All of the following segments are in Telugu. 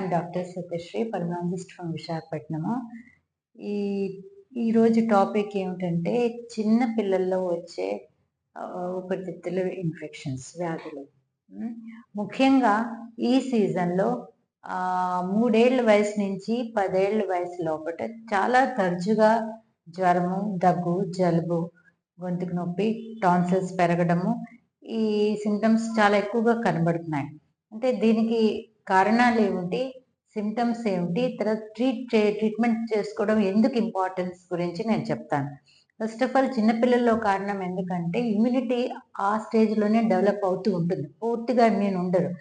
I'm Dr. Satyashree, pulmonologist from Visakhapatnam. ఈ ఈరోజు టాపిక్ ఏమిటంటే చిన్న పిల్లల్లో వచ్చే ఊపిరితిత్తుల ఇన్ఫెక్షన్స్, వ్యాధులు. ముఖ్యంగా ఈ సీజన్లో 3 ఏళ్ల వయసు నుంచి 10 ఏళ్ల వయసు లోపట చాలా తరచుగా జ్వరము, దగ్గు, జలుబు, గొంతుకు నొప్పి, టాన్సిల్స్ పెరగడము, ఈ సింప్టమ్స్ చాలా ఎక్కువగా కనబడుతున్నాయి. అంటే దీనికి కారణాలు ఏమిటి, సిమ్టమ్స్ ఏమిటి, తర్వాత ట్రీట్మెంట్ చేసుకోవడం ఎందుకు ఇంపార్టెన్స్ గురించి నేను చెప్తాను. ఫస్ట్ ఆఫ్ ఆల్ చిన్నపిల్లల్లో కారణం ఎందుకంటే ఇమ్యూనిటీ ఆ స్టేజ్లోనే డెవలప్ అవుతూ ఉంటుంది, పూర్తిగా ఇమ్యూన్ ఉండరు.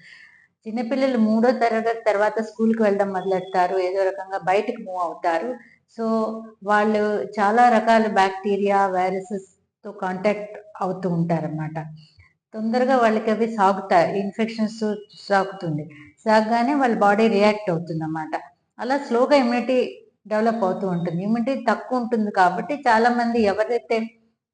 చిన్నపిల్లలు 3వ తరగతి తర్వాత స్కూల్కి వెళ్ళడం మొదలెడతారు, ఏదో రకంగా బయటకు మూవ్ అవుతారు. సో వాళ్ళు చాలా రకాల బ్యాక్టీరియా, వైరసెస్తో కాంటాక్ట్ అవుతూ ఉంటారన్నమాట. తొందరగా వాళ్ళకి అవి సాగుతాయి, ఇన్ఫెక్షన్స్ సాగుతుంది. సాగగానే వాళ్ళ బాడీ రియాక్ట్ అవుతుంది అన్నమాట. అలా స్లోగా ఇమ్యూనిటీ డెవలప్ అవుతూ ఉంటుంది. ఇమ్యూనిటీ తక్కువ ఉంటుంది కాబట్టి చాలా మంది ఎవరైతే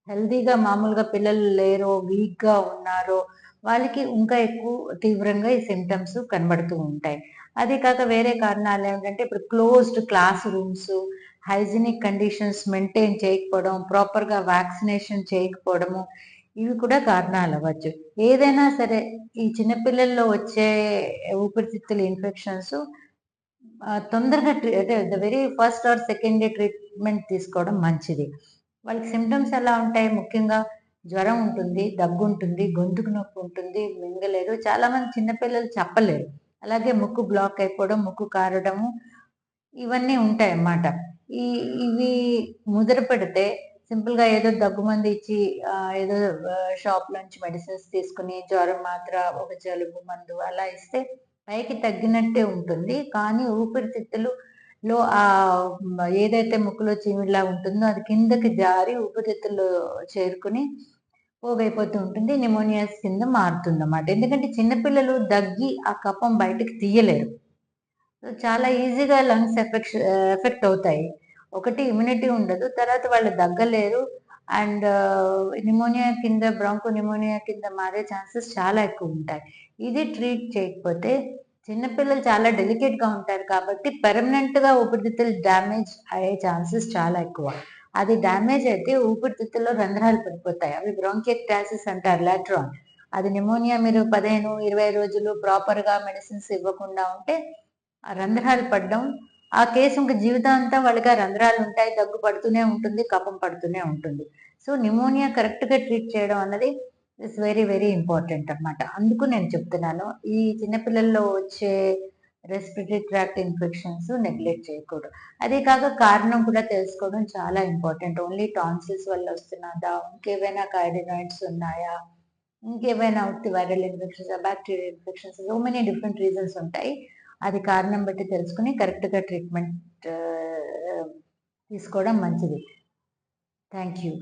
హెల్దీగా మామూలుగా పిల్లలు లేరో, వీక్గా ఉన్నారో వాళ్ళకి ఇంకా ఎక్కువ తీవ్రంగా ఈ సిమ్టమ్స్ కనబడుతూ ఉంటాయి. అదే కాక వేరే కారణాలు ఏమిటంటే ఇప్పుడు closed class rooms, hygienic conditions maintain చేయకపోవడం, ప్రాపర్గా వ్యాక్సినేషన్ చేయకపోవడము, ఇవి కూడా కారణాలు అవ్వచ్చు. ఏదైనా సరే ఈ చిన్నపిల్లల్లో వచ్చే ఊపిరితిత్తుల ఇన్ఫెక్షన్స్ తొందరగా అంటే the very first or second day treatment తీసుకోవడం మంచిది. వాళ్ళకి సిమ్టమ్స్ ఎలా ఉంటాయి, ముఖ్యంగా జ్వరం ఉంటుంది, దగ్గు ఉంటుంది, గొంతుకు నొప్పి ఉంటుంది, మింగలేరు, చాలా మంది చిన్నపిల్లలు చెప్పలేరు. అలాగే ముక్కు బ్లాక్ అయిపోవడం, ముక్కు కారడము, ఇవన్నీ ఉంటాయి అన్నమాట. ఇవి ముదర పెడితే సింపుల్గా ఏదో దగ్గుమంది ఇచ్చి ఏదో షాప్ నుంచి మెడిసిన్స్ తీసుకుని జ్వరం మాత్ర, ఒక జలుబు మందు అలా ఇస్తే పైకి తగ్గినట్టే ఉంటుంది, కానీ ఊపిరితిత్తులలో ఏదైతే ముక్కులో చీమిడిలా ఉంటుందో అది కిందకి జారి ఊపిరితిత్తుల్లో చేరుకుని పోగైపోతూ ఉంటుంది, నిమోనియాస్ కింద మారుతుంది అన్నమాట. ఎందుకంటే చిన్నపిల్లలు దగ్గి ఆ కఫం బయటకు తీయలేరు, చాలా ఈజీగా లంగ్స్ ఎఫెక్ట్ అవుతాయి. ఒకటి ఇమ్యూనిటీ ఉండదు, తర్వాత వాళ్ళు దగ్గలేరు, అండ్ నిమోనియా కింద, బ్రాంకో నిమోనియా కింద మారే ఛాన్సెస్ చాలా ఎక్కువ ఉంటాయి. ఇది ట్రీట్ చేయకపోతే చిన్నపిల్లలు చాలా డెలికేట్గా ఉంటారు కాబట్టి పెర్మనెంట్గా ఊపిరితిత్తులు డ్యామేజ్ అయ్యే ఛాన్సెస్ చాలా ఎక్కువ. అది డ్యామేజ్ అయితే ఊపిరితిత్తుల్లో రంధ్రాలు పడిపోతాయి, అవి బ్రాంకియక్టాసిస్ అంటారు లేటర్ ఆన్. అది నిమోనియా మీరు 15-20 రోజులు ప్రాపర్గా మెడిసిన్స్ ఇవ్వకుండా ఉంటే ఆ రంధ్రాలు పడడం, ఆ కేసు ఇంక జీవితాంతం వాళ్ళకి ఆ రంధ్రాలు ఉంటాయి, దగ్గు పడుతూనే ఉంటుంది, కఫం పడుతూనే ఉంటుంది. సో నిమోనియా కరెక్ట్గా ట్రీట్ చేయడం అన్నది ఇట్స్ వెరీ వెరీ ఇంపార్టెంట్ అన్నమాట. అందుకు నేను చెప్తున్నాను, ఈ చిన్నపిల్లల్లో వచ్చే రెస్పిరేటరీ ట్రాక్ట్ ఇన్ఫెక్షన్స్ నెగ్లెక్ట్ చేయకూడదు. అదే కాక కారణం కూడా తెలుసుకోవడం చాలా ఇంపార్టెంట్. ఓన్లీ టాన్సిల్స్ వల్ల వస్తున్నదా, ఇంకేమైనా కార్డినాయిడ్స్ ఉన్నాయా, ఇంకేమైనా ఉత్తి viral infections, bacterial infections, so many different reasons ఉంటాయి. అది కారణం బట్టి తెలుసుకుని కరెక్ట్గా ట్రీట్మెంట్ తీసుకోవడం మంచిది. Thank you.